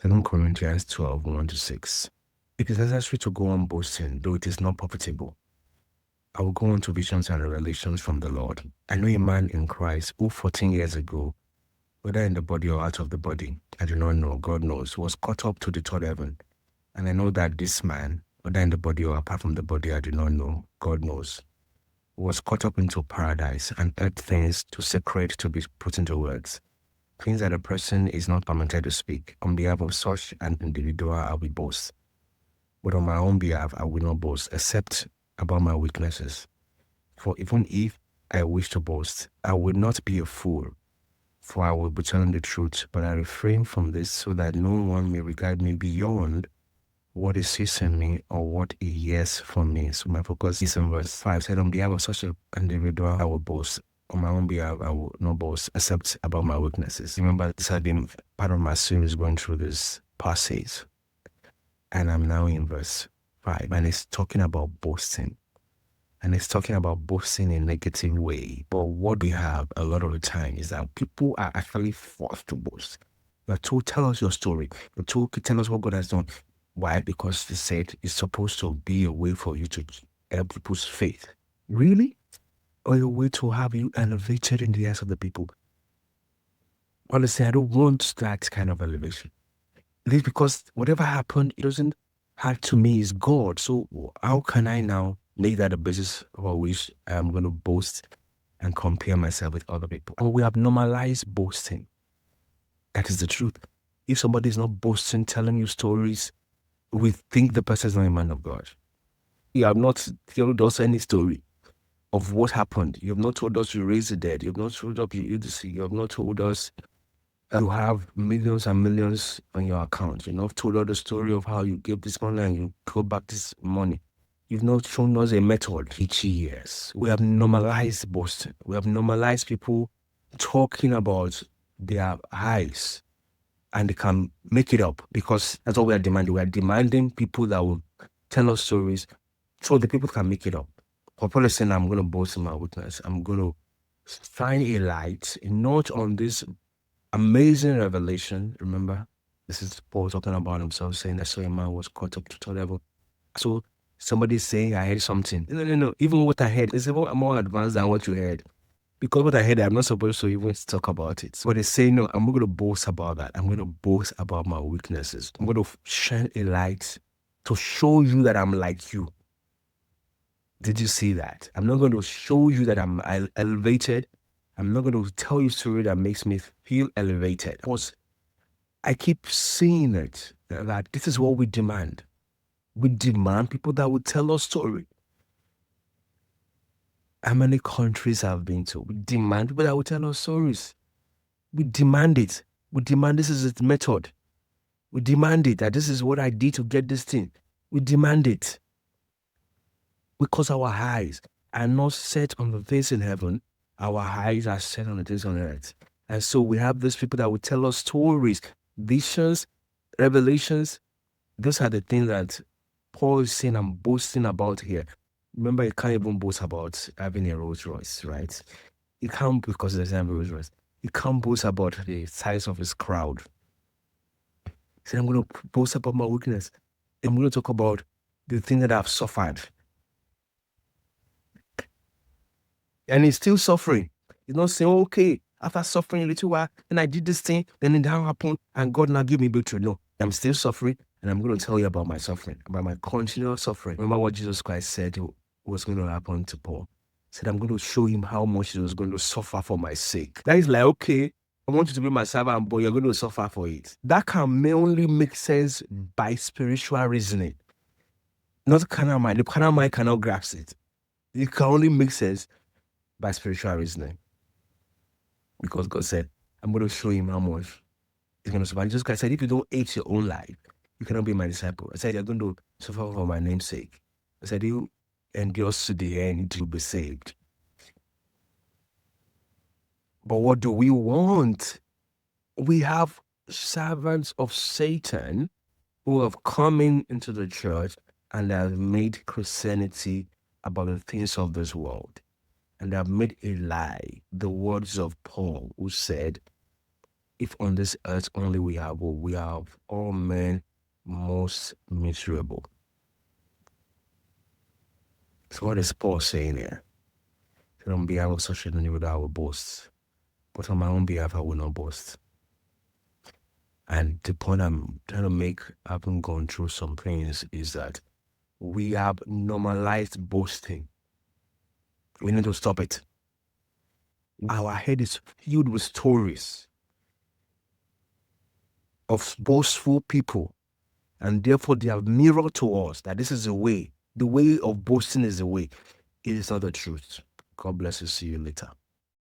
2 Corinthians 12, 1-6. It is necessary to go on boasting, though it is not profitable. I will go on to visions and revelations from the Lord. I know a man in Christ who 14 years ago, whether in the body or out of the body, I do not know, God knows, was caught up to the third heaven. And I know that this man, whether in the body or apart from the body, I do not know, God knows, was caught up into paradise and heard things too sacred to be put into words. Things that a person is not permitted to speak. On behalf of such an individual, I will boast. But on my own behalf, I will not boast, except about my weaknesses. For even if I wish to boast, I will not be a fool, for I will be telling the truth. But I refrain from this so that no one may regard me beyond what he sees in me or what he hears from me. So my focus is in verse 5. Said, on behalf of such an individual, I will boast. On my own behalf, I will not boast, except about my weaknesses. Remember, this has been part of my series going through this passage. And I'm now in verse 5. And it's talking about boasting. And it's talking about boasting in a negative way. But what we have a lot of the time is that people are actually forced to boast. You're told, tell us your story. You're told, tell us what God has done. Why? Because they said it's supposed to be a way for you to help people's faith. Really? Or a way to have you elevated in the eyes of the people? Honestly, I don't want that kind of elevation. It is because whatever happened, it doesn't have to me is God. So how can I now make that a basis for which I'm going to boast and compare myself with other people? And we have normalized boasting. That is the truth. If somebody is not boasting, telling you stories, we think the person is not a man of God. You have not told us any story of what happened. You have not told us you raised the dead. You have not told us you healed the sick. You have not told us you have millions and millions on your account. You have not told us the story of how you gave this money and you got back this money. You've not shown us a method each year. We have normalized boasting. We have normalized people talking about their highs. And they can make it up because that's what we are demanding. We are demanding people that will tell us stories so the people can make it up. For Paul is saying, I'm going to boast in my weakness. I'm going to shine a light, not on this amazing revelation. Remember, this is Paul talking about himself, saying that so a man was caught up to third level. So somebody saying, I heard something. No. Even what I heard is more advanced than what you heard. Because what I heard, I'm not supposed to even talk about it. But they say, no, I'm not going to boast about that. I'm going to boast about my weaknesses. I'm going to shine a light to show you that I'm like you. Did you see that? I'm not going to show you that I'm elevated. I'm not going to tell you a story that makes me feel elevated. Because I keep seeing it, that this is what we demand. We demand people that will tell us story. How many countries I've been to? We demand people that will tell us stories. We demand it. We demand this is its method. We demand it, that this is what I did to get this thing. We demand it. Because our eyes are not set on the things in heaven. Our eyes are set on the things on earth. And so we have these people that will tell us stories, visions, revelations. Those are the things that Paul is saying I'm boasting about here. Remember, you can't even boast about having a Rolls Royce, right? You can't, because there's a Rolls Royce. You can't boast about the size of his crowd. He said, I'm going to boast about my weakness. I'm going to talk about the thing that I've suffered. And he's still suffering. He's not saying, okay, after suffering a little while, then I did this thing, then it happened, and God now give me victory. No, I'm still suffering, and I'm going to tell you about my suffering, about my continual suffering. Remember what Jesus Christ said was going to happen to Paul. He said, I'm going to show him how much he was going to suffer for my sake. That is like, okay, I want you to be my servant, but you're going to suffer for it. That can only make sense by spiritual reasoning. Not carnal mind. The carnal mind cannot grasp it. It can only make sense by spiritual reasoning. Because God said, I'm going to show him how much he's going to suffer. Jesus Christ said, if you don't hate your own life, you cannot be my disciple. I said, you're going to suffer for my name's sake. I said, you endures to the end to be saved. But what do we want? We have servants of Satan who have come into the church and have made Christianity about the things of this world. And have made a lie the words of Paul, who said, If on this earth only we have hope, we have all men most miserable. So what is Paul saying here? That on behalf of such an individual, I will boast. But on my own behalf, I will not boast. And the point I'm trying to make, having gone through some things, is that we have normalized boasting. We need to stop it. Our head is filled with stories of boastful people, and therefore they have mirrored to us that this is the way. The way of boasting is the way. It is not the truth. God bless you. See you later.